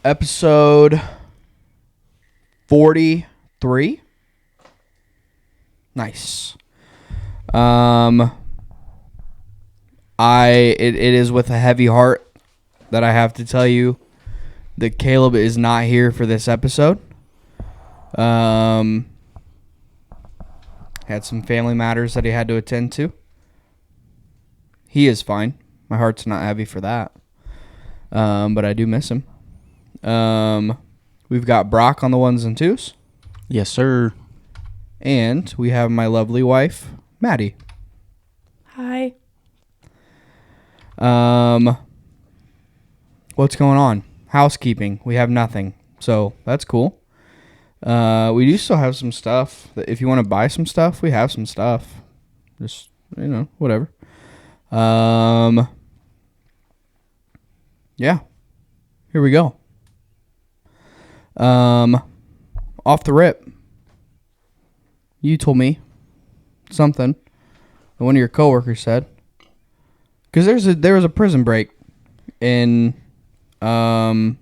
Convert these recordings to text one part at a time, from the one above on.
Episode 43. Nice. It is with a heavy heart that I have to tell you that Caleb is not here for this episode. Had some family matters that he had to attend to. He is fine. My heart's not heavy for that. But I do miss him. We've got Brock on the ones and twos. Yes, sir. And we have my lovely wife, Maddie. Hi. What's going on? Housekeeping. We have nothing. So that's cool. We do still have some stuff. If you want to buy some stuff, we have some stuff. Just, whatever. Yeah. Here we go. Off the rip. You told me something that one of your coworkers said. Because there was a prison break in Didn't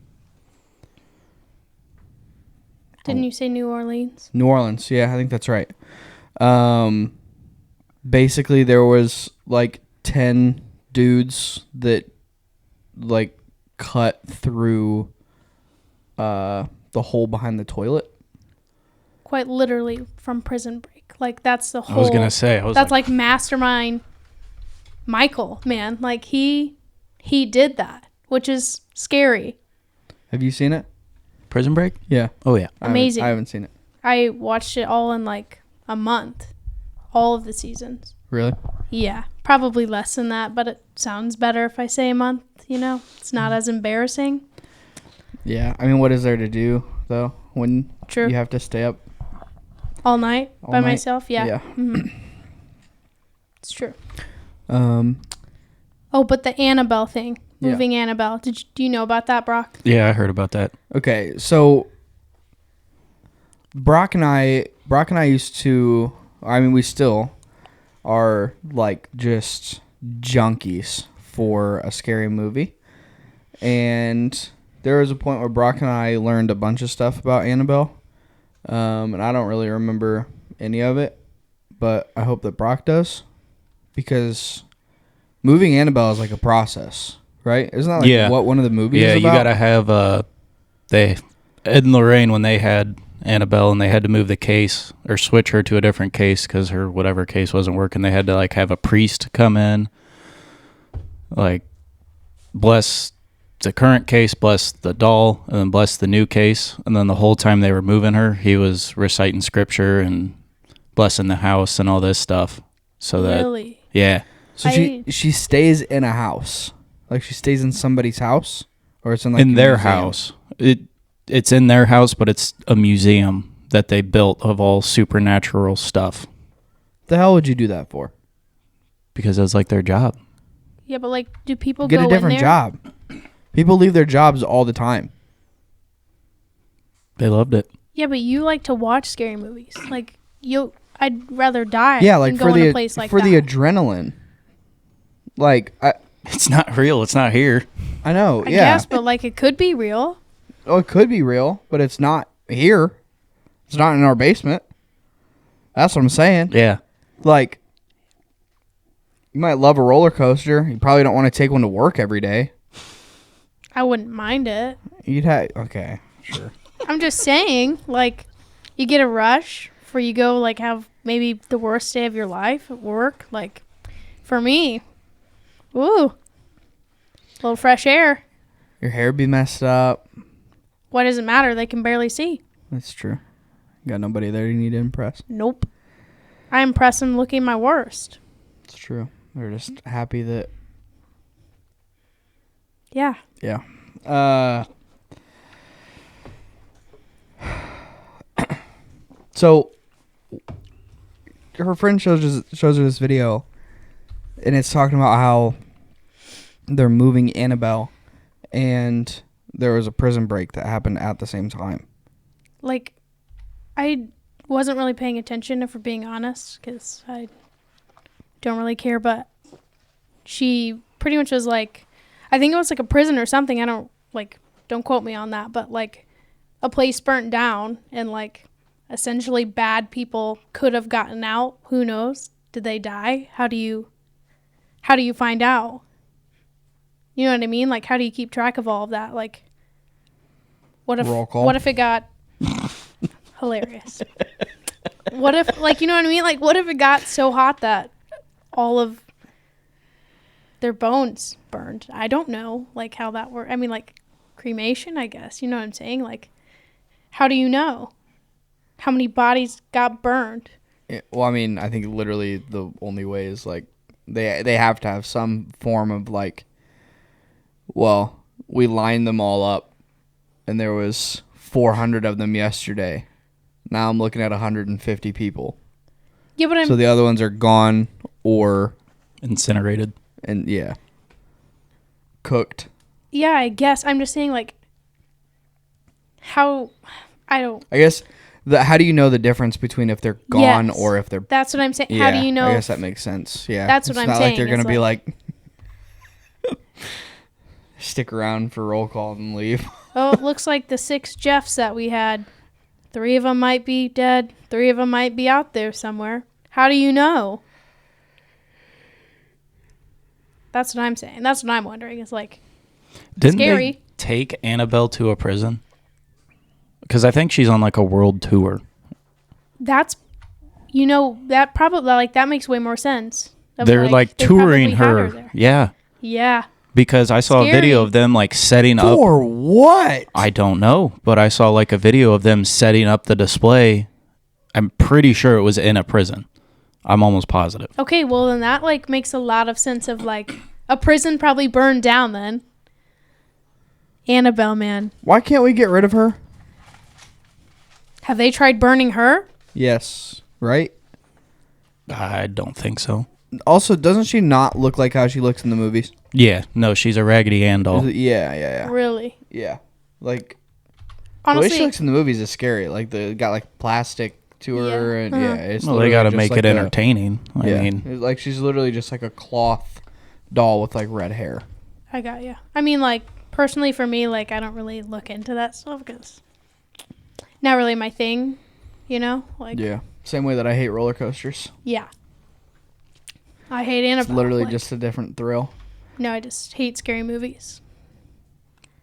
you say New Orleans? New Orleans. Yeah, I think that's right. Basically, there was like 10 dudes that like cut through the hole behind the toilet. Quite literally from Prison Break. Like, that's the whole... I was going to say. That's like mastermind Michael, man. Like, he did that, which is scary. Have you seen it? Prison Break? Yeah. Oh, yeah. Amazing. I haven't seen it. I watched it all in like a month. All of the seasons. Really? Yeah. Probably less than that, but it sounds better if I say a month, It's not as embarrassing. Yeah. I mean, what is there to do, though, when True. you have to stay up All night all by night? myself? Yeah. Yeah. Mm-hmm. It's true. Oh, but the Annabelle thing. Yeah. Moving Annabelle. Do you know about that, Brock? Yeah, I heard about that. Okay, so Brock and I used to, we still are like just junkies for a scary movie. And there was a point where Brock and I learned a bunch of stuff about Annabelle. And I don't really remember any of it, but I hope that Brock does, because moving Annabelle is like a process, right? Isn't that like what one of the movies is about? Yeah, you gotta have Ed and Lorraine, when they had Annabelle and they had to move the case or switch her to a different case because her whatever case wasn't working, they had to like have a priest come in, like bless the current case, bless the doll, and then bless the new case. And then the whole time they were moving her, he was reciting scripture and blessing the house and all this stuff. So that Really? yeah. So she stays in a house, like she stays in somebody's house, or it's in like in their museum? house. It's in their house, but it's a museum that they built of all supernatural stuff The hell would you do that for? because that's like their job. Yeah, but like, do people Get go a different in there? job. People leave their jobs all the time. They loved it. Yeah, but you like to watch scary movies. Like, I'd rather die Yeah, like than for go in the a place like for that. the adrenaline. Like It's not real. It's not here. I know, I yeah. guess, but like, it could be real. Oh, it could be real, but it's not here. It's not in our basement. That's what I'm saying. Yeah. Like, you might love a roller coaster. You probably don't want to take one to work every day. I wouldn't mind it. You'd have okay, sure. I'm just saying, like, you get a rush for you go, like, have maybe the worst day of your life at work. Like, for me, ooh, a little fresh air. Your hair be messed up. What does it matter? They can barely see. That's true. Got nobody there you need to impress. Nope. I impress them looking my worst. It's true. They're just happy that. Yeah. Yeah. So her friend shows her this video, and it's talking about how they're moving Annabelle, and there was a prison break that happened at the same time. Like, I wasn't really paying attention, if we're being honest, because I don't really care, but she pretty much was like, I think it was like a prison or something. I don't like don't quote me on that, but like a place burnt down and like essentially bad people could have gotten out. Who knows? Did they die? How do you find out? You know what I mean? Like, how do you keep track of all of that? Like, what if it got hilarious? What if, like, you know what I mean? Like, what if it got so hot that all of their bones burned? I don't know, like, how that works. I mean, like, cremation, I guess. You know what I'm saying? Like, how do you know how many bodies got burned? Yeah, well, I mean, I think literally the only way is, like, they have to have some form of, like, well, we lined them all up, and there was 400 of them yesterday. Now I'm looking at 150 people. Yeah, but so the other ones are gone or incinerated. And yeah, cooked. Yeah, I guess. I'm just saying, like, how, I guess, how do you know the difference between if they're gone or if they're... That's what I'm saying. Yeah, how do you know? I guess that makes sense. Yeah. That's what I'm saying. It's not like they're going to be like... stick around for roll call and leave. Oh, it looks like the 6 Jeffs that we had, 3 of them might be dead. 3 of them might be out there somewhere. How do you know? That's what I'm saying. That's what I'm wondering. It's like, didn't scary. They take Annabelle to a prison? Because I think she's on like a world tour. That's, you know, that probably, like, that makes way more sense. They're like touring her. Yeah. Yeah. Because I saw a video of them like setting up. For what? I don't know, but I saw like a video of them setting up the display. I'm pretty sure it was in a prison. I'm almost positive. Okay, well then that like makes a lot of sense of like a prison probably burned down then. Annabelle, man. Why can't we get rid of her? Have they tried burning her? Yes, right? I don't think so. Also, doesn't she not look like how she looks in the movies? Yeah, no, she's a Raggedy Ann doll. Yeah. Really? Yeah. Like, honestly, the way she looks in the movies is scary. Like, got like plastic to her. And it's well, they got to make like it entertaining. I mean, it's like she's literally just like a cloth doll with like red hair. I got you. I mean, like, personally for me, like, I don't really look into that stuff because not really my thing, you know? Like, yeah. Same way that I hate roller coasters. Yeah. I hate Annabelle. It's literally just a different thrill. No, I just hate scary movies.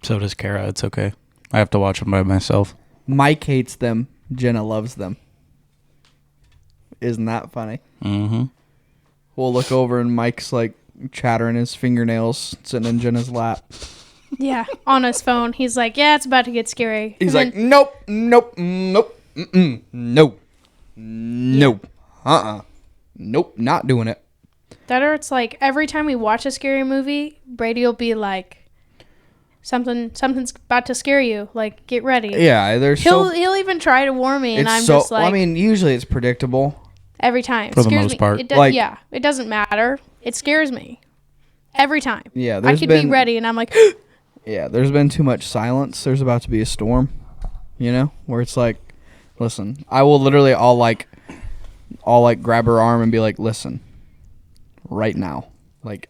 so does Kara. It's okay. I have to watch them by myself. Mike hates them. Jenna loves them. Isn't that funny? Mm-hmm. We'll look over and Mike's like chattering his fingernails sitting in Jenna's lap. Yeah, on his phone. He's like, yeah, it's about to get scary. He's like, nope, nope, nope, nope, nope, nope, not doing it. That or it's like every time we watch a scary movie, Brady will be like, something's about to scare you. Like, get ready. Yeah, he'll even try to warn me, and I'm just like, I mean, usually it's predictable. Every time. For the most part. It it doesn't matter. It scares me. Every time. Yeah, I could be ready, and I'm like, yeah, there's been too much silence. There's about to be a storm, you know, where it's like, listen, I will literally, I'll grab her arm and be like, listen, right now, like,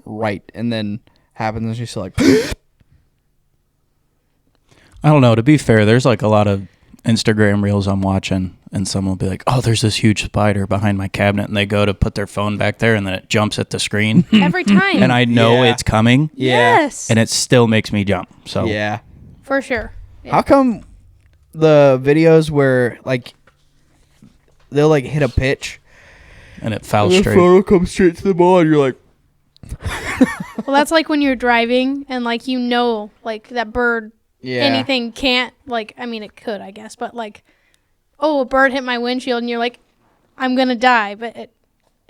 right, and then happens and she's like, I don't know. To be fair, there's like a lot of Instagram reels I'm watching, and someone will be like, oh, there's this huge spider behind my cabinet, and they go to put their phone back there, and then it jumps at the screen. every time. And I know it's coming. yeah. Yes. And it still makes me jump. So Yeah. For sure. Yeah. How come the videos where, like, they'll, like, hit a pitch and it fouls and the straight. photo comes straight to the ball, and you're like, Well, that's like when you're driving, and, like, you know, like, that bird, anything can't, like, I mean, it could, I guess, but, like, oh, a bird hit my windshield, and you're like, I'm going to die, but it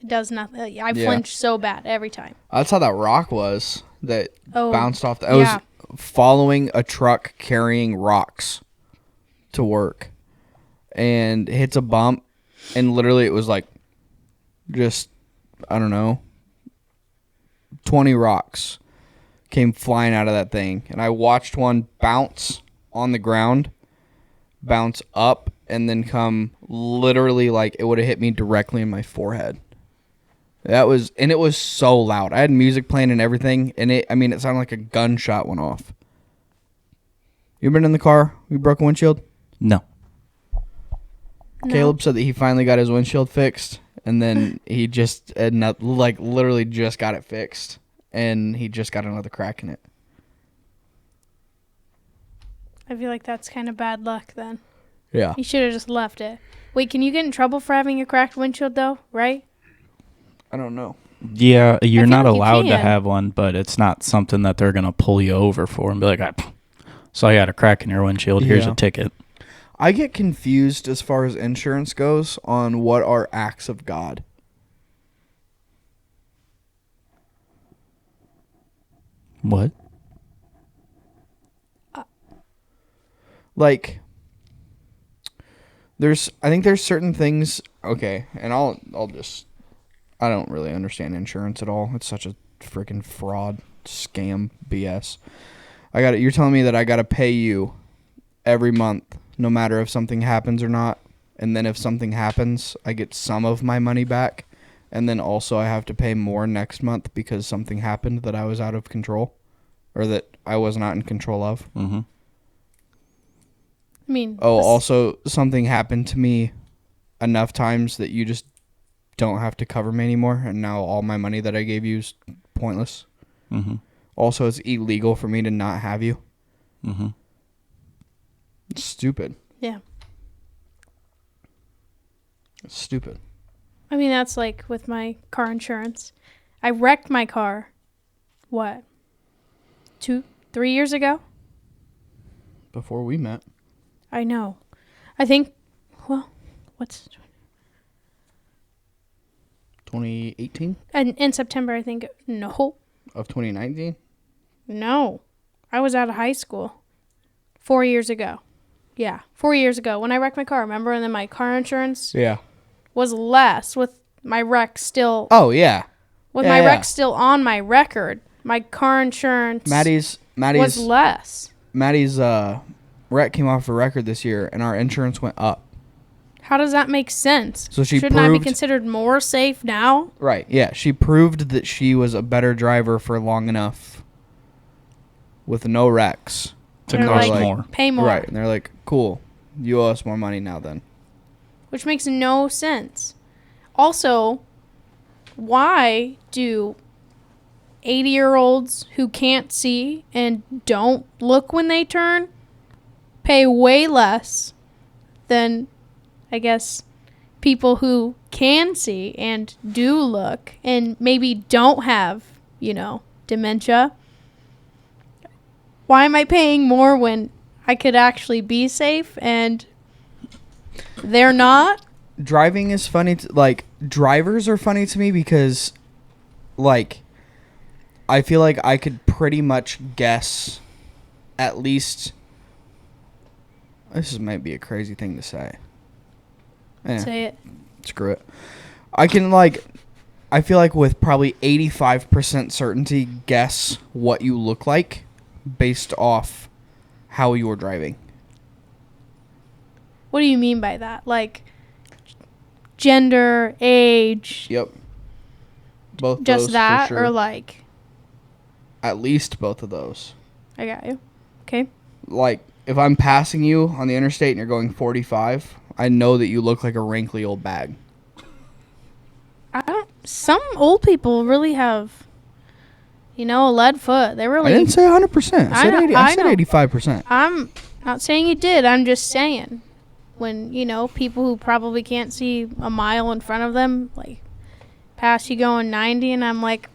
does nothing. I flinch so bad every time. That's how that rock was that bounced off. I yeah. was following a truck carrying rocks to work, and hits a bump, and literally it was like just, I don't know, 20 rocks came flying out of that thing. And I watched one bounce on the ground, bounce up, and then come literally like it would have hit me directly in my forehead. It was so loud. I had music playing and everything, and it sounded like a gunshot went off. You been in the car? You broke a windshield? No. No. Caleb said that he finally got his windshield fixed, and then he just literally just got it fixed, and he just got another crack in it. I feel like that's kind of bad luck then. Yeah. You should have just left it. Wait, can you get in trouble for having a cracked windshield though? Right? I don't know. Yeah, you're feel not like you allowed to can. have one, but it's not something that they're going to pull you over for and be like, saw you had a crack in your windshield. Here's Yeah. a ticket. I get confused as far as insurance goes on what are acts of God. What? Like, I think there's certain things. Okay, and I don't really understand insurance at all. It's such a freaking fraud, scam, BS. You're telling me that I gotta pay you every month, no matter if something happens or not, and then if something happens, I get some of my money back, and then also I have to pay more next month because something happened that I was out of control, or that I was not in control of. Mm-hmm. I mean, Also something happened to me enough times that you just don't have to cover me anymore, and now all my money that I gave you is pointless. Mm-hmm. Also, it's illegal for me to not have you. Mm-hmm. It's stupid. yeah. It's stupid. I mean, that's like with my car insurance. I wrecked my car. What? 3 years ago? Before we met. I know. I think, well, what's... 2018 in September, I think. No. of 2019. No. I was out of high school. 4 years ago. Yeah, 4 years ago when I wrecked my car, remember? And then my car insurance Yeah. was less with my wreck still... Oh yeah. With Yeah, my yeah. wreck still on my record, my car insurance Maddie's was less. Maddie's wreck came off a record this year, and our insurance went up. How does that make sense? So she Shouldn't I be proved- considered more safe now? Right. Yeah. She proved that she was a better driver for long enough with no wrecks. To They're cost like, more. Pay more. Right. And they're like, cool. You owe us more money now then. Which makes no sense. Also, why do 80-year-olds who can't see and don't look when they turn pay way less than, I guess, people who can see and do look and maybe don't have, dementia? Why am I paying more when I could actually be safe and they're not? Driving is funny. Drivers are funny to me because, I feel like I could pretty much guess at least. This might be a crazy thing to say. Say it. Screw it. I feel like with probably 85% certainty guess what you look like based off how you're driving. What do you mean by that? Like gender, age, Yep. Both just those that, for sure. or like? At least both of those. I got you. Okay. Like, if I'm passing you on the interstate and you're going 45, I know that you look like a wrinkly old bag. Some old people really have, a lead foot. They really. I didn't say 100%. I said, I said know. 85%. I'm not saying you did. I'm just saying, when people who probably can't see a mile in front of them, like, pass you going 90, and I'm like,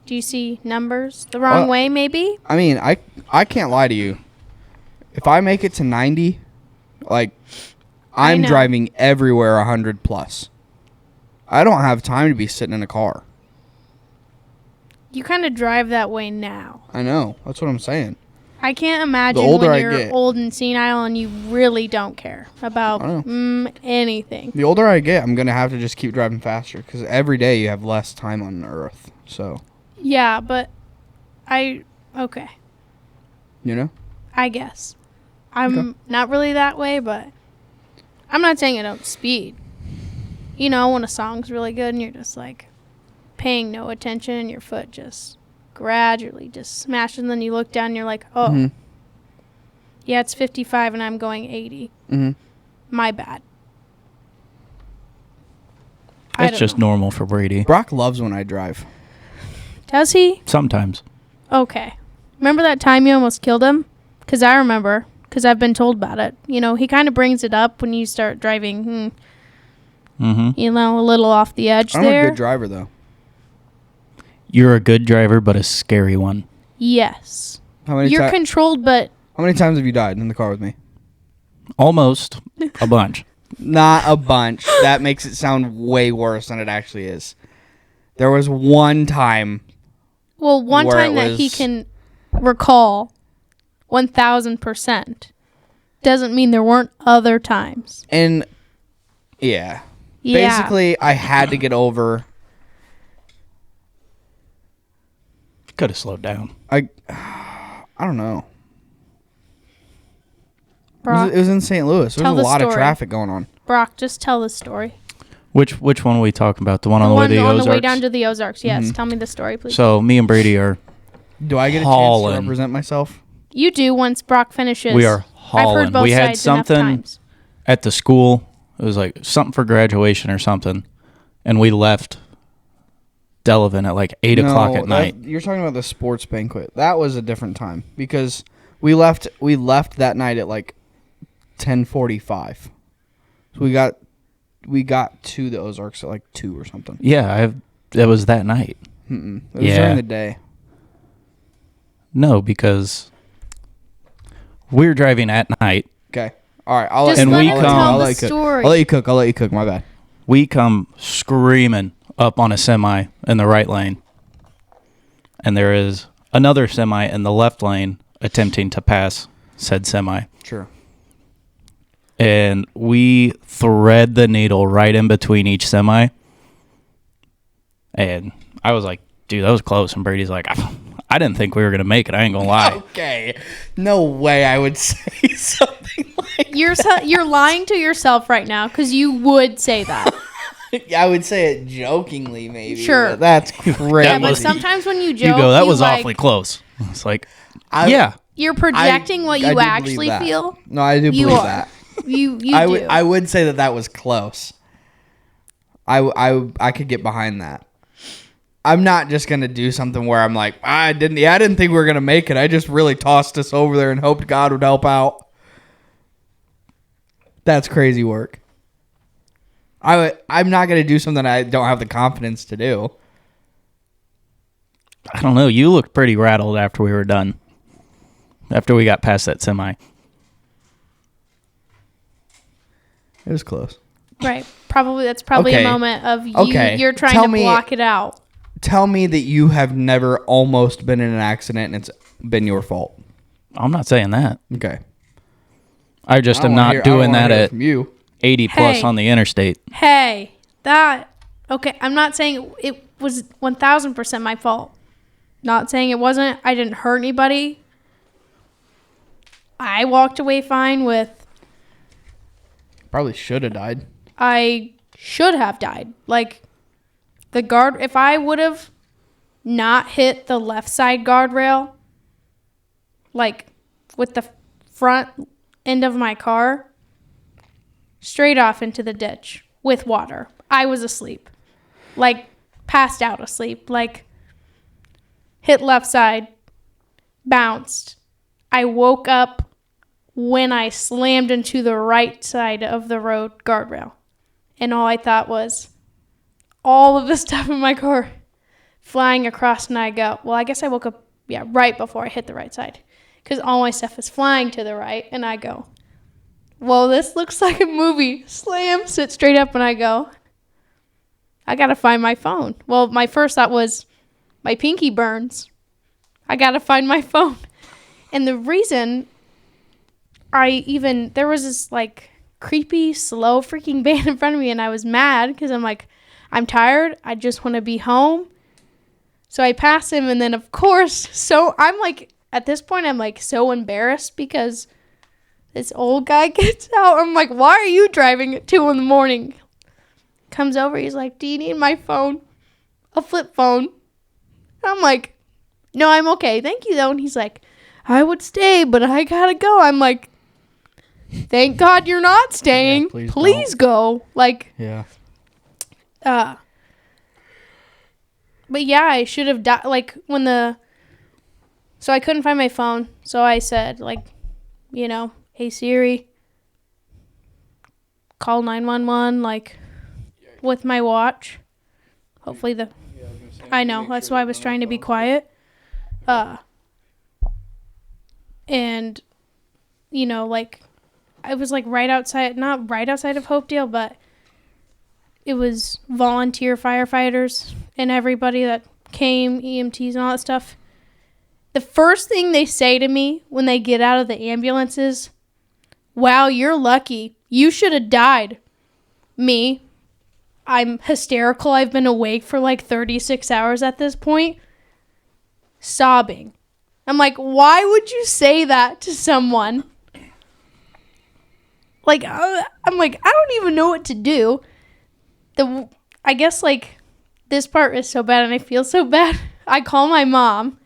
do you see numbers the wrong way? Maybe. I mean, I can't lie to you. If I make it to 90, I'm know. driving everywhere 100 plus. I don't have time to be sitting in a car. You kind of drive that way now. I know. That's what I'm saying. I can't imagine older when I you're get- old and senile and you really don't care about anything. The older I get, I'm going to have to just keep driving faster because every day you have less time on Earth. So, Yeah, but okay, I guess. I'm Okay. not really that way, but I'm not saying I don't speed. When a song's really good and you're just like paying no attention and your foot just gradually just smashes and then you look down and you're like, oh, Mhm. Yeah, it's 55 and I'm going 80. Mm-hmm. My bad. I That's don't just know. normal for Brady. Brock loves when I drive. Does he? Sometimes. Okay. Remember that time you almost killed him? Because I remember. Because I've been told about it. You know, he kind of brings it up when you start driving. Mm-hmm. You know, a little off the edge I'm there. a good driver, though. You're a good driver, but a scary one. Yes. How many, You're controlled, but how many times have you died in the car with me? Almost a bunch. Not a bunch. That makes it sound way worse than it actually is. There was one time. well, one Where time it that he was- can recall 1,000% doesn't mean there weren't other times. And, yeah. Yeah. Basically, I had to get over. Could have slowed down. I don't know. Brock, It was in St. Louis. There Tell was a the lot of story. traffic going on. Brock, just tell the story. Which one are we talking about? The one The on the way one to the on Ozarks? the way down to the Ozarks. Yes. Mhm. Tell me the story, please. So me and Brady are Do I get a chance Hauling. to represent myself? You do once Brock finishes. we are I've hauling. heard both We had sides enough something times. at the school. It was like something for graduation or something, and we left Delavan at like 8 o'clock at night. You're talking about the sports banquet. That was a different time because we left that night at like 10:45. So we got to the Ozarks at like 2 or something. Yeah, it was that night. It was Yeah. during the day. No, because we were driving at night. Okay. All right. I'll Just And let we him come- tell I'll the let you cook. story. I'll let you cook. My bad. We come screaming up on a semi in the right lane, and there is another semi in the left lane attempting to pass said semi. Sure. And we thread the needle right in between each semi. And I was like, dude, that was close. And Brady's like, I didn't think we were going to make it. I ain't going to lie. Okay. No way I would say something like You're lying to yourself right now because you would say that. I would say it jokingly, maybe. Sure. but That's crazy. Yeah, but was- sometimes when you joke, You go, that was like, awfully close. It's like, I- yeah. You're projecting what I you do believe actually that. feel. No, I do You believe are. that. You do. I would say that was close. I could get behind that. I'm not just gonna do something where I'm like, I didn't think we were gonna make it. I just really tossed us over there and hoped God would help out. That's crazy work. I'm not gonna do something I don't have the confidence to do. I don't know. You looked pretty rattled after we were done. After we got past that semi. It was close. Right. That's probably Okay. a moment of you. Okay. You're trying Tell to me- block it out. Tell me that you have never almost been in an accident and it's been your fault. I'm not saying that. Okay. I just I am don't wanna not hear- I don't doing wanna that hear it at from you. 80 plus Hey. on the interstate. Hey, that. Okay, I'm not saying it was 1,000% my fault. Not saying it wasn't. I didn't hurt anybody. I walked away fine with. Probably should have died. I should have died. Like, the guard, if I would have not hit the left side guardrail, like with the front end of my car, straight off into the ditch with water. I was asleep. Like, passed out asleep. Like, hit left side, bounced. I woke up when I slammed into the right side of the road guardrail. And all I thought was all of the stuff in my car flying across, and I go, well, I guess I woke up, right before I hit the right side. Because all my stuff is flying to the right, and I go, well, this looks like a movie. Slam, sit straight up, and I go, I got to find my phone. Well, my first thought was, my pinky burns. I got to find my phone. And the reason there was this, like, creepy, slow freaking van in front of me, and I was mad because I'm like, I'm tired. I just want to be home. So I passed him, and then, of course, I'm like, at this point, I'm like so embarrassed because this old guy gets out. I'm like, why are you driving at 2 a.m? Comes over, he's like, do you need my phone? A flip phone. I'm like, no, I'm okay. Thank you, though. And he's like, I would stay, but I gotta go. I'm like, thank God you're not staying. Yeah, please go. Like, Yeah. but yeah, I should have died. Like, so I couldn't find my phone. So I said, like, hey Siri, call 911, like, with my watch. Hopefully I know, that's why I was trying to be quiet. And, like, I was, like, not right outside of Hopedale, but it was volunteer firefighters and everybody that came, EMTs and all that stuff. The first thing they say to me when they get out of the ambulance is, wow, you're lucky. You should have died. Me, I'm hysterical. I've been awake for like 36 hours at this point, sobbing. I'm like, why would you say that to someone? Like, I'm like, I don't even know what to do. I guess, like, this part is so bad and I feel so bad. I call my mom.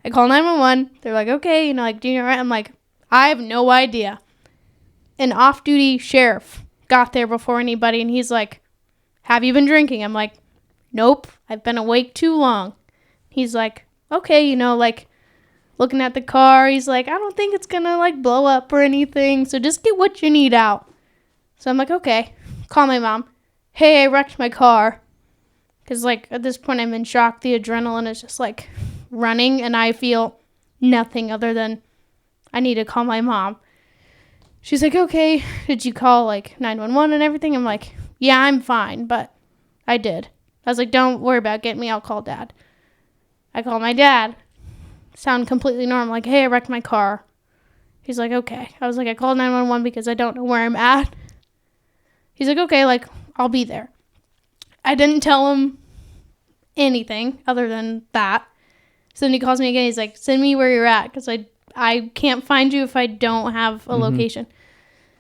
I call 911. They're like, okay, like, do you know right? I'm like, I have no idea. An off-duty sheriff got there before anybody, and he's like, have you been drinking? I'm like, nope, I've been awake too long. He's like, okay, like, looking at the car, he's like, I don't think it's gonna, like, blow up or anything, so just get what you need out. So I'm like, okay. Call my mom. Hey, I wrecked my car. Because, like, at this point, I'm in shock. The adrenaline is just, like, running, and I feel nothing other than I need to call my mom. She's like, okay, did you call, like, 911 and everything? I'm like, yeah, I'm fine, but I did. I was like, don't worry about getting me. I'll call Dad. I call my dad. Sound completely normal. Like, hey, I wrecked my car. He's like, okay. I was like, I called 911 because I don't know where I'm at. He's like, okay, like, I'll be there. I didn't tell him anything other than that. So then he calls me again. He's like, send me where you're at because I can't find you if I don't have a location.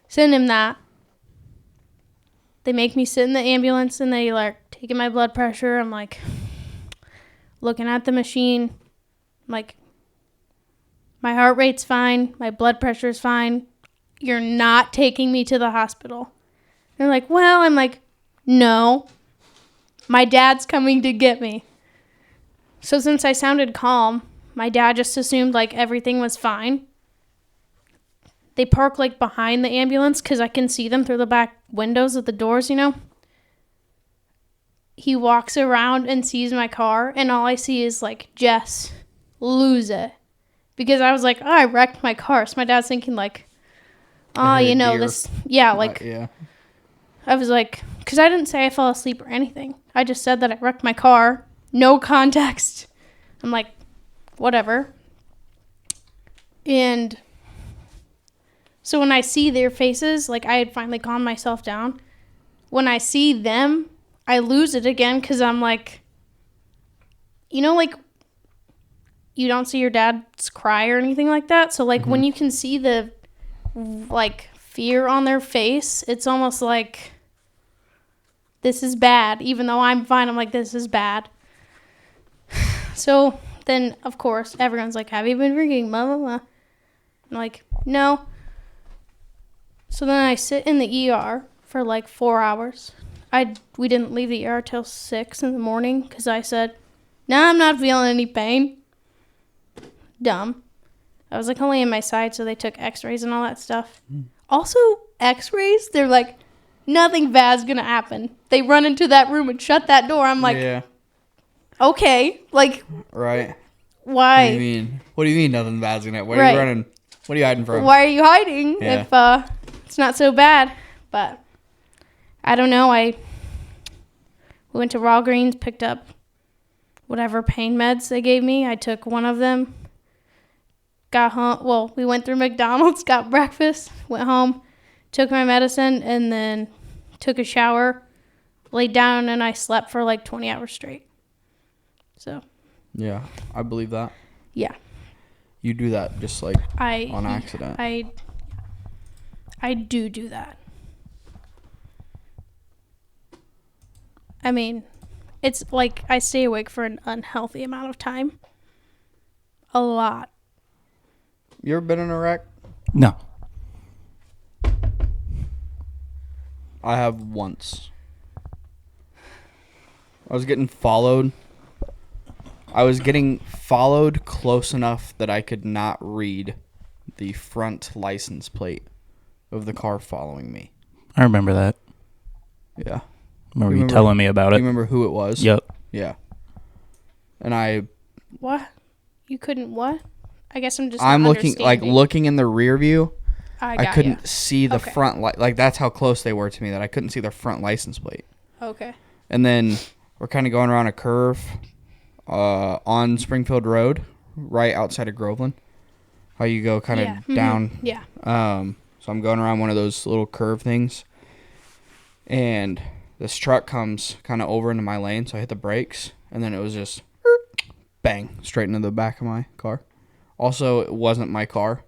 Send him that. They make me sit in the ambulance and they, like, taking my blood pressure. I'm, like, looking at the machine. I'm like, my heart rate's fine. My blood pressure's fine. You're not taking me to the hospital. They're like, well, I'm like, no. My dad's coming to get me. So since I sounded calm, my dad just assumed, like, everything was fine. They park, like, behind the ambulance because I can see them through the back windows of the doors, He walks around and sees my car, and all I see is, like, Jess lose it. Because I was like, oh, I wrecked my car. So my dad's thinking, like, oh, this, yeah, like, yeah. I was like, because I didn't say I fell asleep or anything. I just said that I wrecked my car. No context. I'm like, whatever. And so when I see their faces, like, I had finally calmed myself down. When I see them, I lose it again because I'm like, like, you don't see your dad's cry or anything like that. So, like, when you can see the, like, fear on their face, it's almost like, this is bad. Even though I'm fine, I'm like, this is bad. So then, of course, everyone's like, have you been drinking? Blah, blah, blah. I'm like, no. So then I sit in the ER for like 4 hours. We didn't leave the ER till 6 in the morning because I said, no, I'm not feeling any pain. Dumb. I was like only in my side, so they took x-rays and all that stuff. Also, x-rays, they're like, nothing bad's going to happen. They run into that room and shut that door. I'm like, yeah. Okay, like, right. Why? What do you mean? What do you mean nothing bad's gonna happen? Where Right. are you running? What are you hiding from? Why are you hiding Yeah. if it's not so bad? But I don't know. We went to Walgreens, picked up whatever pain meds they gave me. I took one of them. Got home. Well, we went through McDonald's, got breakfast, went home, took my medicine, and then took a shower, laid down, and I slept for like 20 hours straight. So. Yeah, I believe that. Yeah. You do that just like on accident. I do that. I mean, it's like I stay awake for an unhealthy amount of time. A lot. You ever been in a wreck? No. I have once. I was getting followed. I was getting followed close enough that I could not read the front license plate of the car following me. I remember that. Yeah. Remember you telling me about Do it. you remember who it was? Yep. Yeah. And I... What? You couldn't what? I guess I'm just I'm not looking, like, understanding. looking in the rear view. I couldn't ya. see the Okay. front light. Like, that's how close they were to me, that I couldn't see the front license plate. Okay. And then we're kind of going around a curve on Springfield Road, right outside of Groveland. How you go kind of Yeah. down. Yeah. So I'm going around one of those little curve things. And this truck comes kind of over into my lane, so I hit the brakes. And then it was just bang, straight into the back of my car. Also, it wasn't my car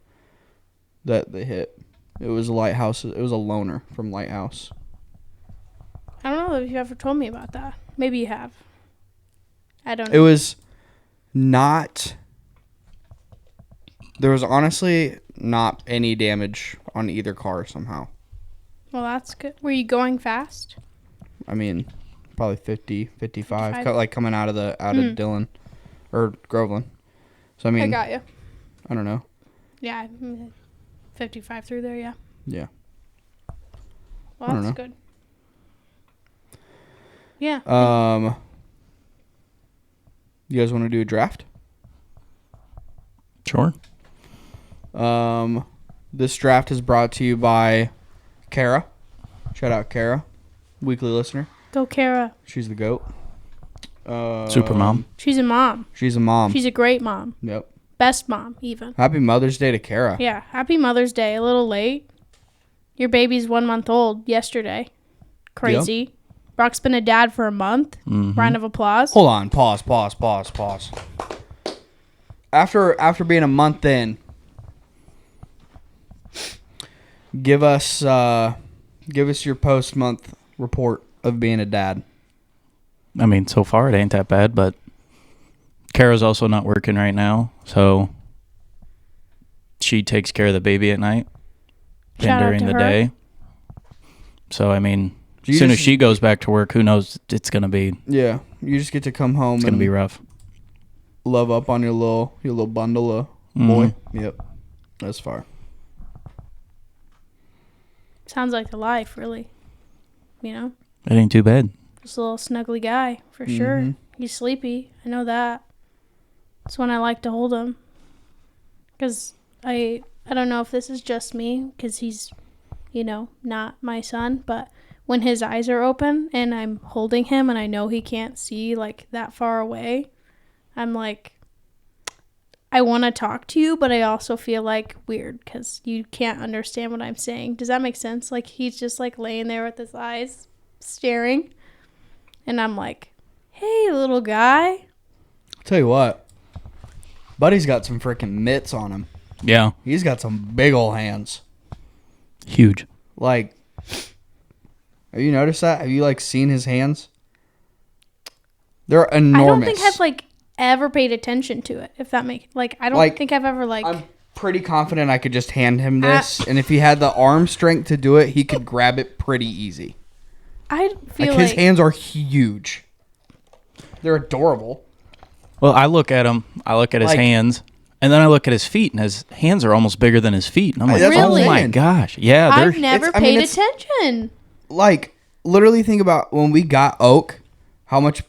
that they hit. It was Lighthouse. It was a loaner from Lighthouse. I don't know if you ever told me about that. Maybe you have. I don't know. It was not... There was honestly not any damage on either car somehow. Well, that's good. Were you going fast? I mean, probably 50, 55. 55? Like coming out of Dillon or Groveland. So, I mean, I got you. I don't know. Yeah. 55 through there, yeah. Yeah. Well, I don't that's know. good. Yeah. You guys want to do a draft? Sure. This draft is brought to you by Kara. Shout out Kara, weekly listener. Go, Kara. She's the GOAT. Super mom. She's a mom. She's a mom. She's a great mom. Yep. Best mom, even. Happy Mother's Day to Kara. Yeah. Happy Mother's Day. A little late. Your baby's 1 month old yesterday. Crazy. Brock's been a dad for a month. Mm-hmm. Round of applause. Hold on. Pause. After being a month in, give us your post-month report of being a dad. I mean, so far it ain't that bad, but Kara's also not working right now, so she takes care of the baby at night Shout and out during to the her. day. So, I mean, You as soon as just- she goes back to work, who knows? It's going to be Yeah, you just get to come home and be rough. love up on your little bundle of Mhm. boy. Yep, that's far. Sounds like the life, really. You know? It ain't too bad. Just a little snuggly guy, for sure. Mhm. He's sleepy. I know that. It's when I like to hold him. Because I don't know if this is just me, because he's, not my son, but when his eyes are open and I'm holding him and I know he can't see, like, that far away, I'm like, I want to talk to you, but I also feel, like, weird because you can't understand what I'm saying. Does that make sense? Like, he's just, like, laying there with his eyes staring. And I'm like, hey, little guy. I'll tell you what, Buddy's got some freaking mitts on him. Yeah. He's got some big old hands. Huge. Like, have you noticed that? Have you, like, seen his hands? They're enormous. I don't think I've, like, ever paid attention to it, if that makes... Like, I don't Like, think I've ever, like... I'm pretty confident I could just hand him this, and if he had the arm strength to do it, he could grab it pretty easy. I feel Like, his hands are huge. They're adorable. Well, I look at him. I look at his Like- hands, and then I look at his feet, and his hands are almost bigger than his feet. And I'm like, That's what I'm oh my saying. gosh. Yeah, they're... I've never I mean, paid it's- attention. Like, literally think about when we got Oak, how much,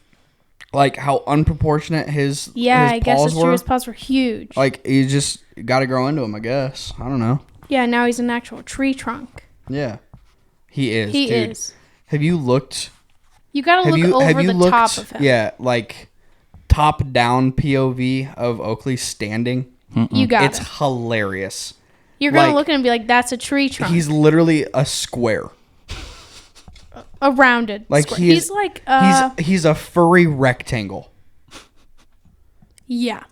like, how unproportionate his Yeah, his I guess paws that's true. were. His paws were huge. Like, you just got to grow into him, I guess. I don't know. Yeah, now he's an actual tree trunk. Yeah. He is, He dude. is. Have you looked... You gotta Have look you over the looked, top of him. Yeah, like, top-down POV of Oakley standing? You got It's it. hilarious. You're gonna like, look at him and be like, that's a tree trunk. He's literally a square. a rounded Like, square. he is- He's like, He's a furry rectangle. yeah.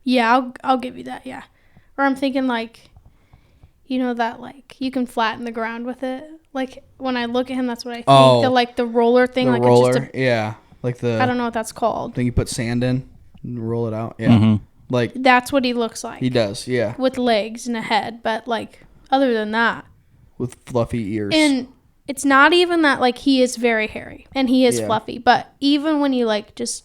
Yeah, I'll give you that, yeah. Or I'm thinking like, that like, you can flatten the ground with it. Like, when I look at him, that's what I think. Oh. The roller thing. The like roller, It's just yeah. Like the I don't know what that's called. thing you put sand in and roll it out. Yeah. Mhm. Like That's what he looks like. he does, yeah, With legs and a head, but like other than that. with fluffy ears. And it's not even that like he is very hairy and he is Yeah. fluffy, but even when you like just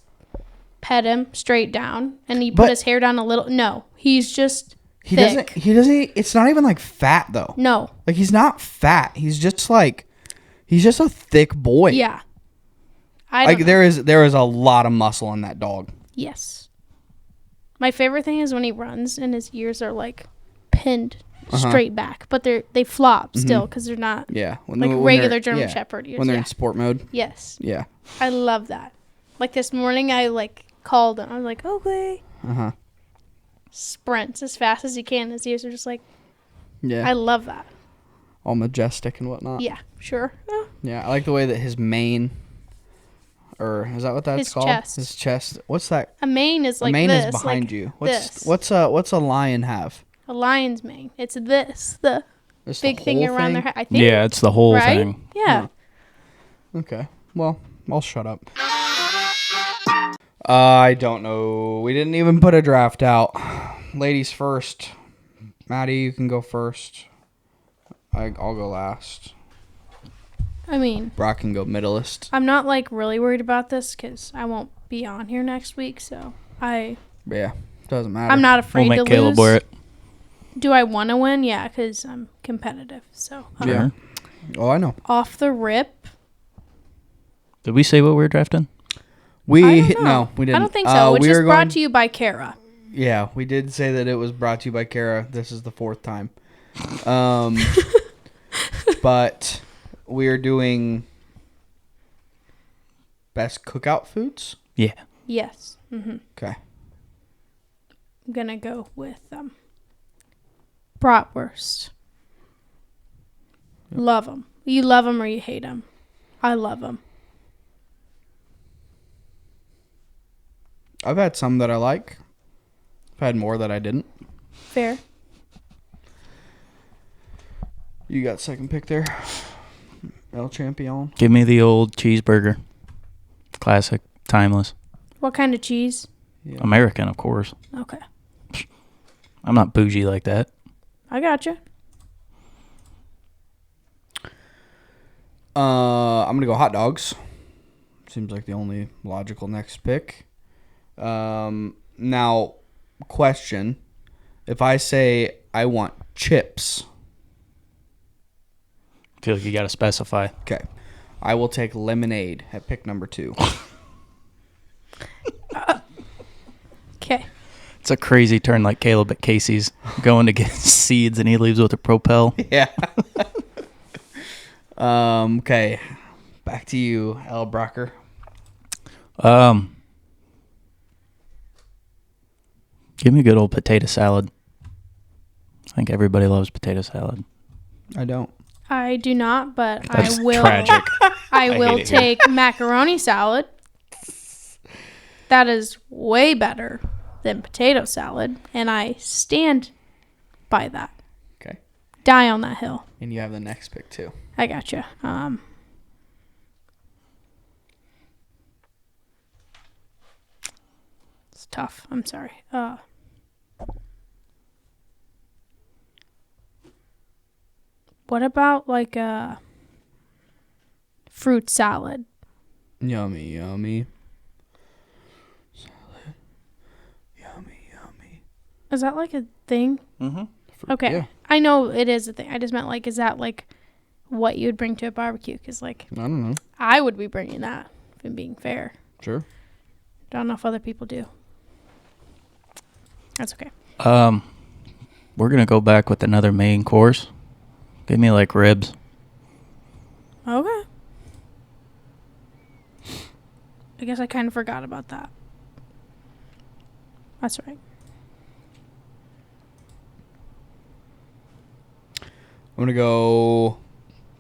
pet him straight down and you put his hair down a little, no, he's just he thick. doesn't. It's not even like fat though. No. Like he's not fat. He's just a thick boy. Yeah. Like there is a lot of muscle in that dog. Yes. My favorite thing is when he runs and his ears are like pinned straight back, but they flop still because they're not Yeah, when regular German Shepherd ears. when they're in sport mode. Yes. Yeah. I love that. Like this morning, I like called him. I was like, okay. Sprints as fast as he can. His ears are just like, Yeah. I love that. All majestic and whatnot. Yeah, sure. Yeah, I like the way that his mane, or is that what that's His called? chest. His chest. What's that? A mane is like a mane this. is behind like you. this. What's a lion have? A lion's mane. It's this. The This big the thing whole around their head. I think. Yeah, it's the whole right? thing. Yeah. Okay. Well, I'll shut up. I don't know. We didn't even put a draft out. Ladies first. Maddie, you can go first. I'll go last. I mean, Brock can go middleist. I'm not like really worried about this because I won't be on here next week, so But yeah, doesn't matter. I'm not We'll afraid make to Caleb lose. wear it. Do I want to win? Yeah, because I'm competitive. So Yeah. Oh, I know. off the rip. Did we say what we were drafting? I don't know. No, we didn't. I don't think so. It's we just were brought going- to you by Kara. Yeah, we did say that it was brought to you by Kara. This is the 4th time. But we are doing best cookout foods. Yeah. Yes. Mm-hmm. Okay. I'm gonna go with bratwurst. Love them. You love them or you hate them. I love them. I've had some that I like. I've had more that I didn't. Fair. You got second pick there. El Champion. Give me the old cheeseburger. Classic. Timeless. What kind of cheese? Yeah. American, of course. Okay. I'm not bougie like that. I gotcha. I'm gonna go hot dogs. Seems like the only logical next pick. Now, question: if I say I want chips, I feel like you got to specify. okay, I will take lemonade at pick number 2. Okay. It's a crazy turn like Caleb at Casey's going to get seeds and he leaves with a Propel. Yeah. Okay. Back to you, L. Brocker. Give me a good old potato salad. I think everybody loves potato salad. I don't. I do not, but That's I will. tragic. I will hate it here. take macaroni salad. That is way better than potato salad, and I stand by that. Okay. Die on that hill. And you have the next pick too. I gotcha. It's tough. I'm sorry. What about like a fruit salad? Yummy, yummy. Salad. Yummy, yummy. Is that like a thing? Mm-hmm. Okay. Yeah. I know it is a thing. I just meant like, is that like what you would bring to a barbecue? Because like, I don't know. I would be bringing that, if I'm being fair. Sure. Don't know if other people do. That's okay. We're going to go back with another main course. Give me like ribs. Okay. I guess I kind of forgot about that. That's right. I'm going to go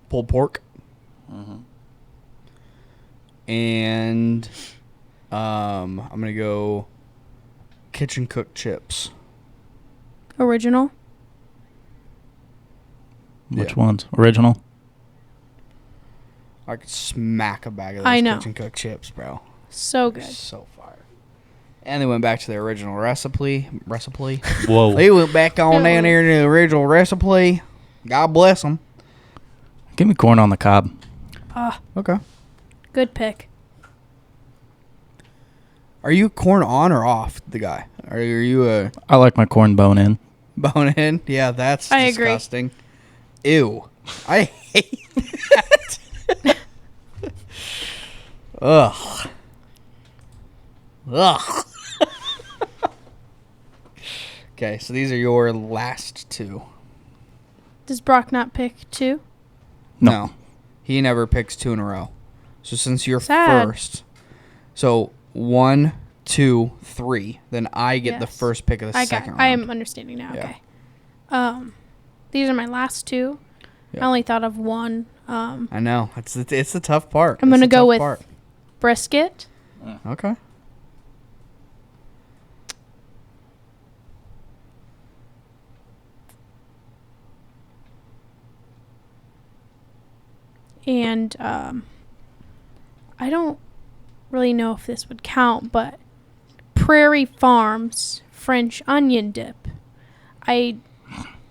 pulled pork. Mm-hmm. And I'm going to go kitchen cooked chips. Original? Which Yeah. ones? Original? I could smack a bag of I those know. kitchen cooked chips, bro. So good. So fire. And they went back to their original recipe. Whoa. They went back on down there to the original recipe. God bless them. Give me corn on the cob. Okay. Good pick. Are you corn on or off the guy? Are you a I like my corn bone in. bone in? Yeah, that's I agree. disgusting. Ew. I hate that. Ugh. Ugh. Okay, so these are your last two. Does Brock not pick 2? No. He never picks 2 in a row. So since you're Sad. first, so 1, 2, 3, then I get the Yes. first pick of the second round. I am understanding now. Yeah. Okay. These are my last 2. Yeah. I only thought of one. I know. It's the tough part. I'm It's gonna the go tough with part. brisket. Okay. And I don't really know if this would count, but Prairie Farms French onion dip.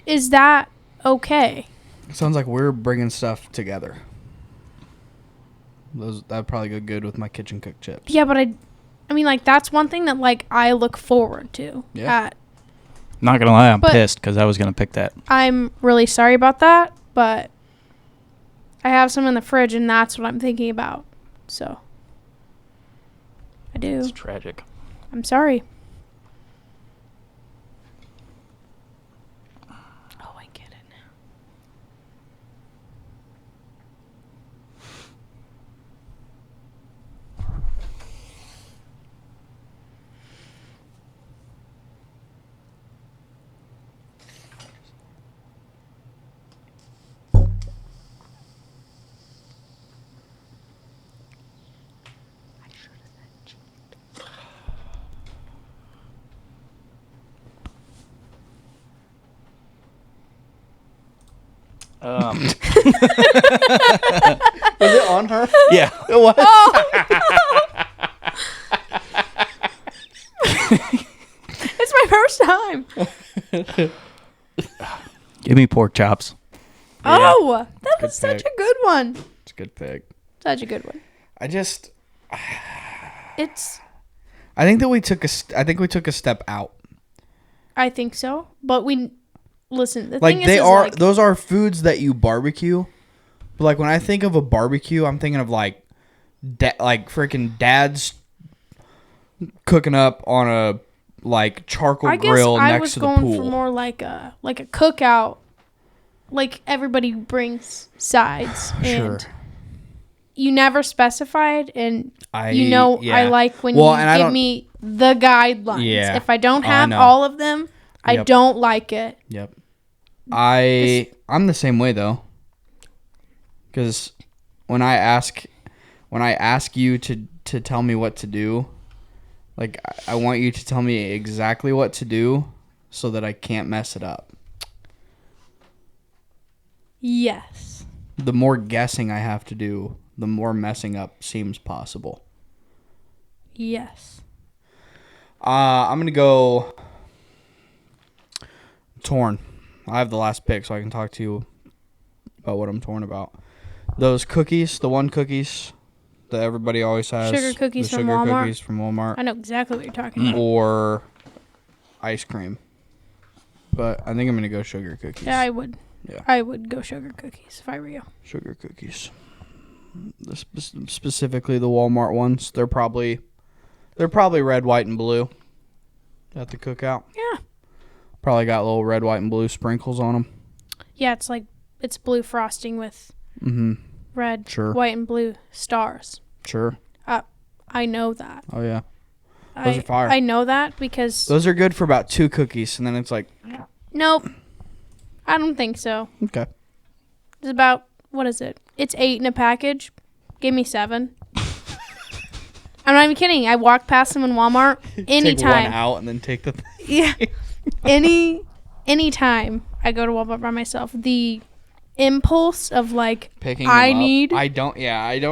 Is that okay? Sounds like we're bringing stuff together. That'd probably go good with my kitchen cooked chips. Yeah, but I mean, like, that's one thing that, like, I look forward to. Yeah. Not going to lie, I'm But- pissed because I was going to pick that. I'm really sorry about that, but I have some in the fridge, and that's what I'm thinking about. So, I do. It's tragic. I'm sorry. Oh, I get it now. Was it on her? Yeah. It was. It's my first time. Give me pork chops. Oh, that Good was such pick. a good one. It's a good pick. Such a good one. I It's. think we took a step out. I think so, but listen. The Like thing they is are like, those are foods that you barbecue. But like when I think of a barbecue, I'm thinking of like freaking dad's cooking up on a like charcoal I guess grill I next was to the going pool. for more like a cookout. Like everybody brings sides, Sure. and you never specified, and I yeah. like when Well, you and I give don't- me the guidelines. Yeah. If I don't I have know. all of them, I Yep. don't like it. Yep. I'm the same way though. Cuz when I ask you to tell me what to do, like I want you to tell me exactly what to do so that I can't mess it up. Yes. The more guessing I have to do, the more messing up seems possible. Yes. I'm going to go torn. I have the last pick so I can talk to you about what I'm torn about. Those cookies, the one cookies that everybody always has. Sugar cookies the from sugar Walmart? cookies from Walmart. I know exactly what you're talking about. Or ice cream. But I think I'm going to go sugar cookies. Yeah, I would. Yeah. I would go sugar cookies if I were you. Sugar cookies. Specifically the Walmart ones. They're probably red, white, and blue at the Cookout. Yeah. Probably got little red, white, and blue sprinkles on them. Yeah, it's blue frosting with red, Sure. white, and blue stars. Sure. I know that. Oh, yeah. Those are fire. I know that because Those are good for about 2 cookies, and then it's like, nope, I don't think so. okay. It's about, what is it? It's 8 in a package. Give me 7. I'm not even kidding. I walk past them in Walmart Take anytime. one out and then take the... Yeah. Anytime I go to Walmart by myself, the impulse of like, Picking I them up. need I don't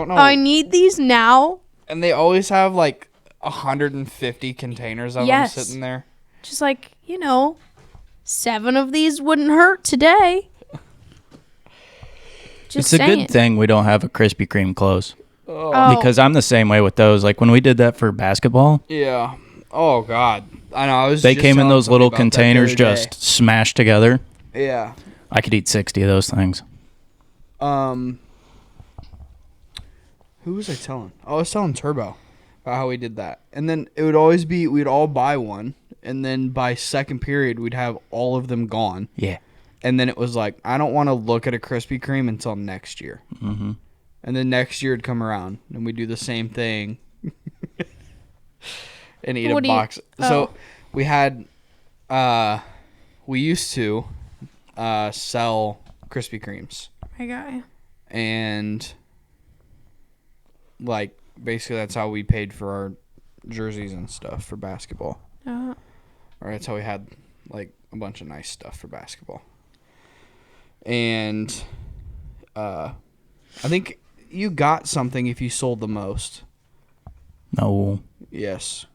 know. I need these now. And they always have like 150 containers of Yes. them sitting there. Just like, 7 of these wouldn't hurt today. Just It's a saying. good thing we don't have a Krispy Kreme close. Oh, Because I'm the same way with those. Like when we did that for basketball, Yeah. Oh God. I know. they came in those little containers just. just smashed together. Yeah. I could eat 60 of those things. Who was I telling? Oh, I was telling Turbo about how we did that. And then it would always be we'd all buy one, and then by second period we'd have all of them gone. Yeah. And then it was like, I don't want to look at a Krispy Kreme until next year. Mm-hmm. And then next year would come around, and we'd do the same thing and eat What a do you- box. So we had, we used to sell Krispy Kremes. I got you. And, like, basically that's how we paid for our jerseys and stuff for basketball. Uh, Or that's how we had, like, a bunch of nice stuff for basketball. And I think you got something if you sold the most. No. Yes.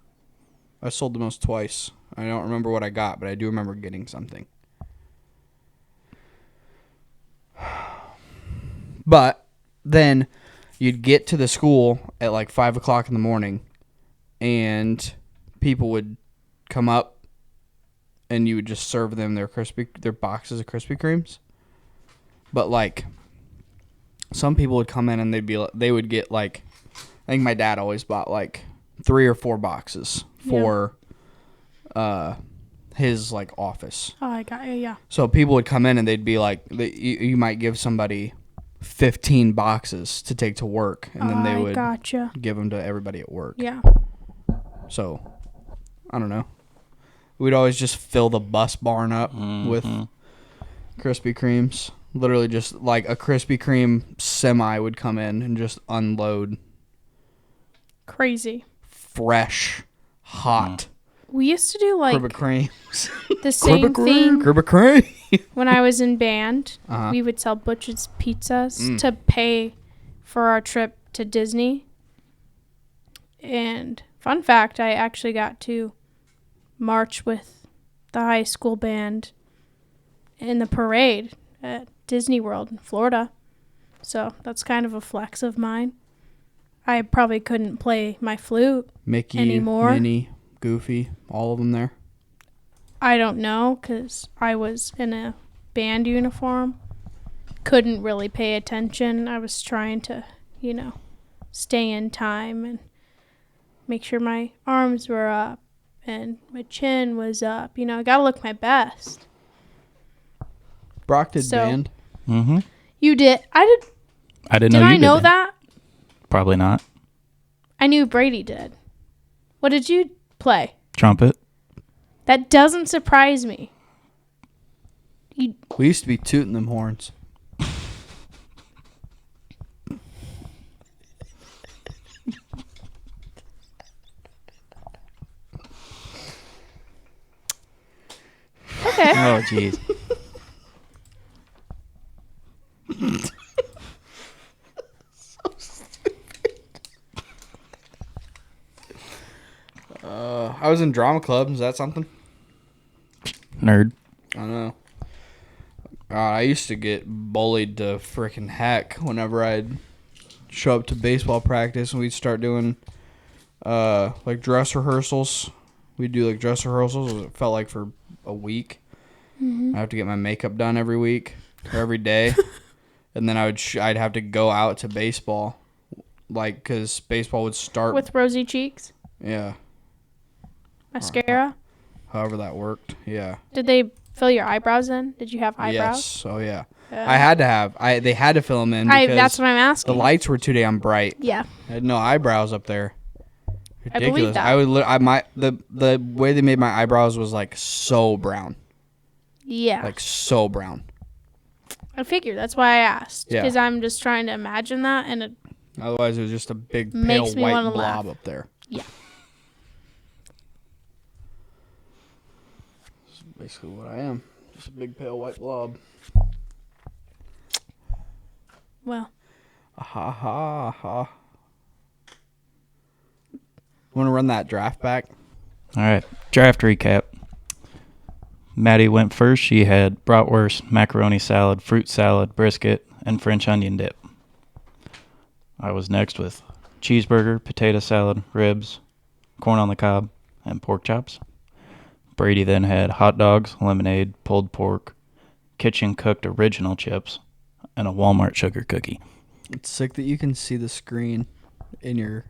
I sold the most twice. I don't remember what I got, but I do remember getting something. But then you'd get to the school at like 5 o'clock in the morning, and people would come up, and you would just serve them their boxes of Krispy Kremes. But like, some people would come in and they would get like, I think my dad always bought like 3 or 4 boxes for his like office. oh, I got you. Yeah. So people would come in and they'd be like, you might give somebody 15 boxes to take to work, and then they would gotcha. give them to everybody at work. Yeah. So, I don't know. We'd always just fill the bus barn up with Krispy Kremes. Literally just like a Krispy Kreme semi would come in and just unload Crazy. fresh, hot We used to do like Krispy Kremes. the same thing Krispy Kreme. when I was in band. Uh-huh. We would sell Butch's Pizzas to pay for our trip to Disney. And fun fact, I actually got to march with the high school band in the parade at Disney World in Florida. So that's kind of a flex of mine. I probably couldn't play my flute Mickey, anymore. Minnie, Goofy, all of them there. I don't know, because I was in a band uniform. Couldn't really pay attention. I was trying to, stay in time and make sure my arms were up and my chin was up. I got to look my best. Brock did So- band. Mm-hmm. You did. I I didn't did. know you I did know that. that? Probably not. I knew Brady did. What did you play? Trumpet. That doesn't surprise me. We used to be tooting them horns. Okay. Oh, jeez. I was in drama club. Is that something? Nerd. I don't know. I used to get bullied to freaking heck whenever I'd show up to baseball practice and we'd start doing like dress rehearsals. We'd do like dress rehearsals. It felt like for a week. I have to get my makeup done every week or every day, and then I'd have to go out to baseball, like because baseball would start With rosy cheeks? yeah. Mascara? However that worked, yeah. Did they fill your eyebrows in? Did you have eyebrows? Yes. Oh yeah. I had to have. They had to fill them in I because that's what I'm asking. the lights were too damn bright. Yeah. I had no eyebrows up there. I believe Ridiculous. that. I would the way they made my eyebrows was like so brown, Yeah. like so brown. I figured. That's why I asked. Yeah. Because I'm just trying to imagine that, and it Otherwise, it was just a big pale Makes me white wanna blob laugh. up there. Yeah. That's basically what I am. Just a big pale white blob. well, Ha ha ha. Want to run that draft back? All right, draft recap. Maddie went first. She had bratwurst, macaroni salad, fruit salad, brisket, and French onion dip. I was next with cheeseburger, potato salad, ribs, corn on the cob, and pork chops. Brady then had hot dogs, lemonade, pulled pork, kitchen-cooked original chips, and a Walmart sugar cookie. It's sick that you can see the screen in your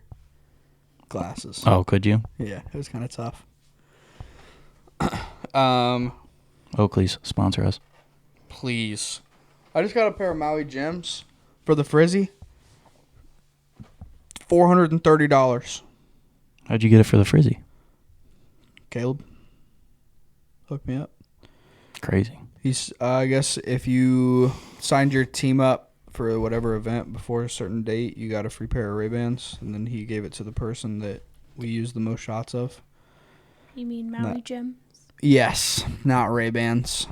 glasses. Oh, could you? Yeah, it was kind of tough. Oakley's sponsor us. Please. I just got a pair of Maui Gems for the Frizzy. $430. How'd you get it for the Frizzy? Caleb hooked me up. Crazy. He's, I guess, if you signed your team up for whatever event before a certain date, you got a free pair of Ray-Bans, and then he gave it to the person that we used the most shots of. You mean Maui Gems? Yes, not Ray-Bans.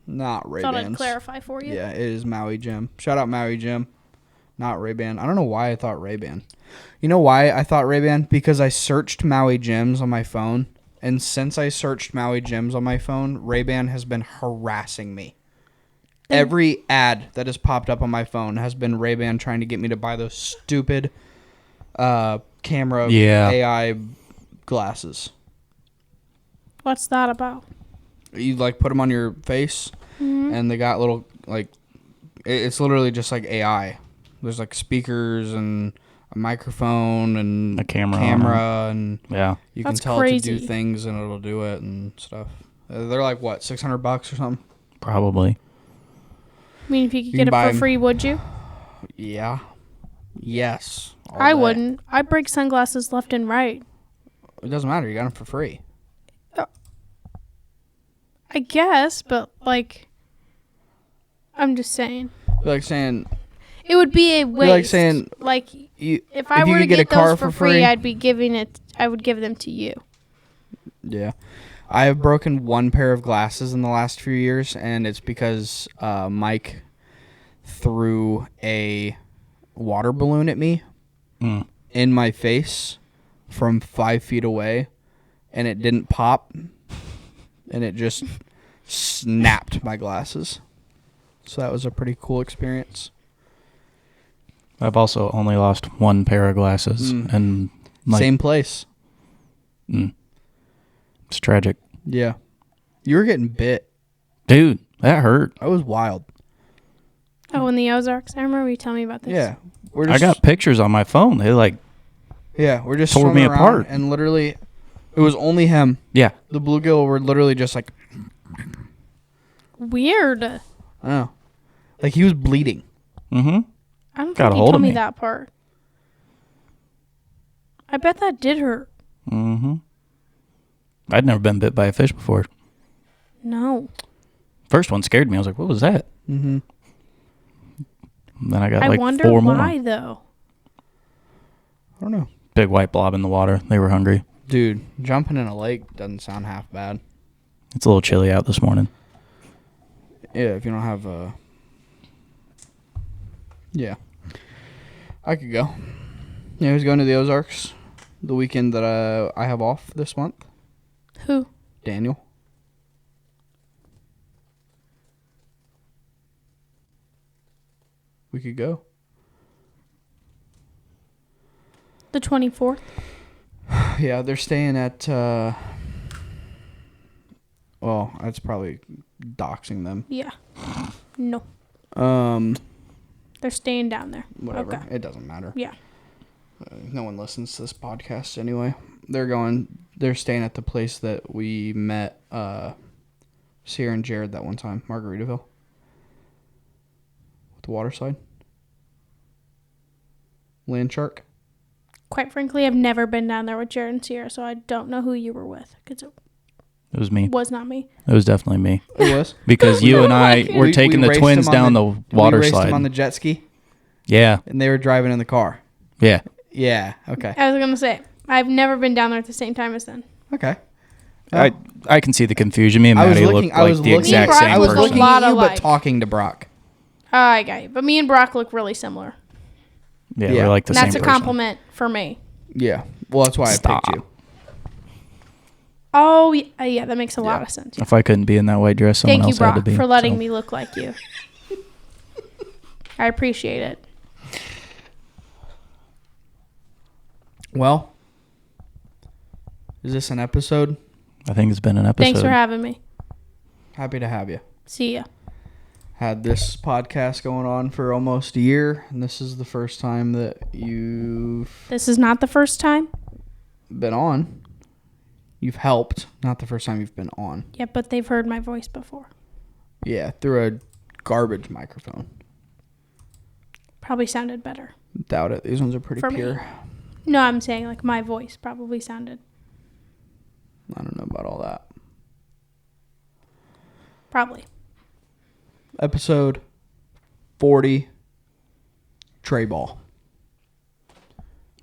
Not Ray-Bans. Thought I'd clarify for you. Yeah, it is Maui Gem. Shout out Maui Gem. Not Ray-Ban. I don't know why I thought Ray-Ban. You know why I thought Ray-Ban? Because I searched Maui Gems on my phone, and since I searched Maui Gems on my phone, Ray-Ban has been harassing me. Every ad that has popped up on my phone has been Ray-Ban trying to get me to buy those stupid camera AI glasses. What's that about? You like put them on your face, and they got little it's literally just like AI. There's like speakers and a microphone and a camera and you can That's tell crazy. it to do things and it'll do it and stuff. They're like what, $600 or something? Probably. I mean, if you could You get can it buy for free, would you? Yeah. Yes. all I day. wouldn't. I break sunglasses left and right. It doesn't matter. You got them for free. I guess, but I'm just saying. You're like saying It would be a waste. You're like saying if I were to could get get a car those for for free, free- I would give them to you. Yeah. I have broken one pair of glasses in the last few years, and it's because Mike threw a water balloon at me in my face from 5 feet away, and it didn't pop, and it just snapped my glasses. So that was a pretty cool experience. I've also only lost one pair of glasses, and Same place. It's tragic. Yeah. You were getting bit. Dude, that hurt. That was wild. Oh, in the Ozarks. I remember you telling me about this. Yeah. I got pictures on my phone. They we're just tore me swimming around, apart. and literally, it was only him. Yeah. The bluegill were literally just like, Weird. I don't know. Like he was bleeding. Mm-hmm. I don't Got a think you hold of told me me. that part. I bet that did hurt. Mm-hmm. I'd never been bit by a fish before. No. First one scared me. I was like, what was that? Mm-hmm. And then I got I like wonder 4 why, more. though. I don't know. Big white blob in the water. They were hungry. Dude, jumping in a lake doesn't sound half bad. It's a little chilly out this morning. Yeah, if you don't have yeah. I could go. Yeah, who's going to the Ozarks the weekend that I have off this month? Who? Daniel. We could go. The 24th? Yeah, they're staying at well, that's probably doxing them. Yeah. No. They're staying down there. Whatever. Okay. It doesn't matter. Yeah. No one listens to this podcast anyway. They're staying at the place that we met Sierra and Jared that one time, Margaritaville. With the water slide. Land Shark. Quite frankly, I've never been down there with Jared and Sierra, so I don't know who you were with, because it It was me. was not me. It was definitely me. It was. Because you and I were We taking the raced twins them down on the water we raced slide. them on the jet ski, Yeah. and they were driving in the car. Yeah. Yeah. Okay. I was going to say, I've never been down there at the same time as them. Okay. I can see the confusion. Me and I was Maddie looking. looked I like was the looking. exact Brock same I was looked a looking person. lot at you, but alike. talking to Brock. Oh, I got you. But me and Brock look really similar. Yeah, Yeah. we're like the And same that's a person. compliment for me. Yeah. Well, that's why I picked you. Oh, yeah, that makes a lot of sense. If I couldn't be in that white dress, someone Thank you, else had to Brock, be. for letting me look like you. I appreciate it. Well, is this an episode? I think it's been an episode. Thanks for having me. Happy to have you. See ya. Had this podcast going on for almost a year, and this is the first time that you've This is not the first time? been on. You've helped, not the first time you've been on. Yeah, but they've heard my voice before. Yeah, through a garbage microphone. Probably sounded better. Doubt it. These ones are pretty For me. pure. No, I'm saying like my voice probably sounded. I don't know about all that. Probably. Episode 40, Tray Ball.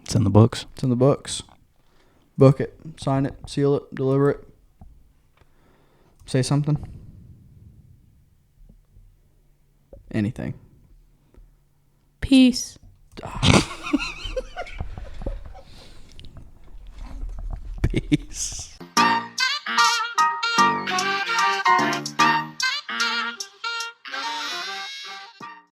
It's in the books. It's in the books. Book it, sign it, seal it, deliver it. Say something. Anything. Peace. Peace.